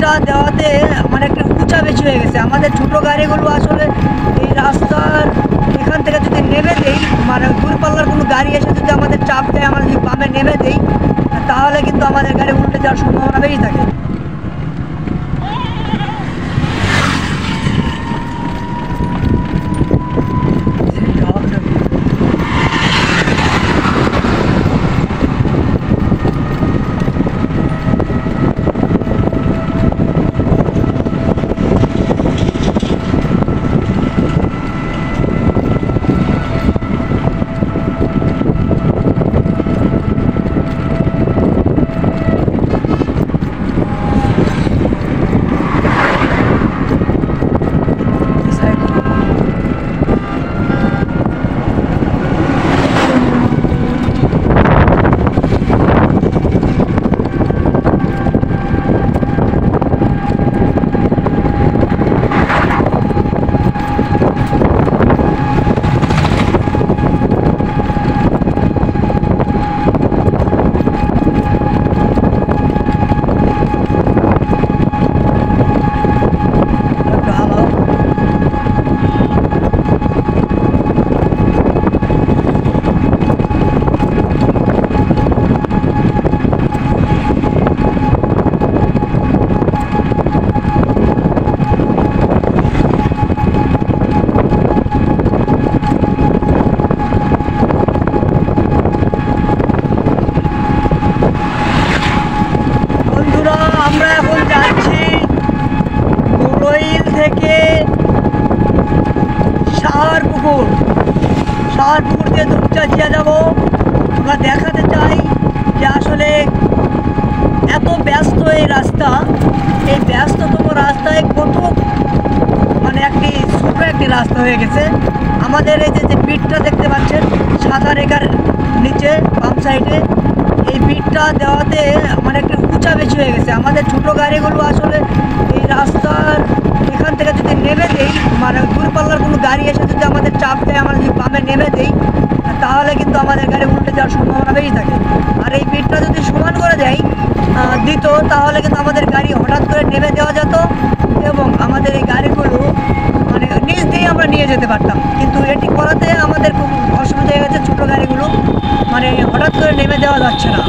পিচটা দেওয়াতে মানে একটু উঁচা বেশি হয়ে গেছে। আমাদের ছোটো গাড়িগুলো আসলে এই রাস্তার এখান থেকে যদি নেমে দেই, মানে দূরপাল্লার কোনো গাড়ি এসে যদি আমাদের চাপ দেয়, আমরা যদি বামে নেমে দেই, তাহলে কিন্তু আমাদের গাড়ি উল্টে যাওয়ার সম্ভাবনা বেশি থাকে। আমরা এখন যাচ্ছি বড়ইল থেকে সাহারপুকুর দিয়ে দুপচাচিয়া যাব। আমরা দেখাতে চাই যে আসলে এত ব্যস্ত এই রাস্তা, এই ব্যস্ততম রাস্তায় কত মানে ছোট একটি রাস্তা হয়ে গেছে। আমাদের এই যে পিঠটা দেখতে পাচ্ছেন সাদা রেখার নিচে বাম সাইডে, এই পিঠটা দেওয়াতে মানে একটু উঁচা বেশি হয়ে গেছে। আমাদের ছোটো গাড়িগুলো আসলে এই রাস্তার এখান থেকে যদি নেমে দেই, মানে দূরপাল্লার কোনো গাড়ি এসে যদি আমাদের চাপ দেয়, আমরা যদি বামে নেমে দেই, তাহলে কিন্তু আমাদের গাড়ি উল্টে যাওয়ার সম্ভাবনা বেশি থাকে। আর এই পিঠটা যদি সমান করে দেয় দিত, তাহলে কিন্তু আমাদের গাড়ি হঠাৎ করে নেমে দেওয়া যেত এবং আমাদের এই গাড়িগুলো মানে নিচ দিয়ে আমরা নিয়ে যেতে পারতাম। কিন্তু এটি করাতে আমাদের খুব অসুবিধা হয়ে গেছে, ছোটো গাড়িগুলো মানে হঠাৎ করে নেমে দেওয়া যাচ্ছে না।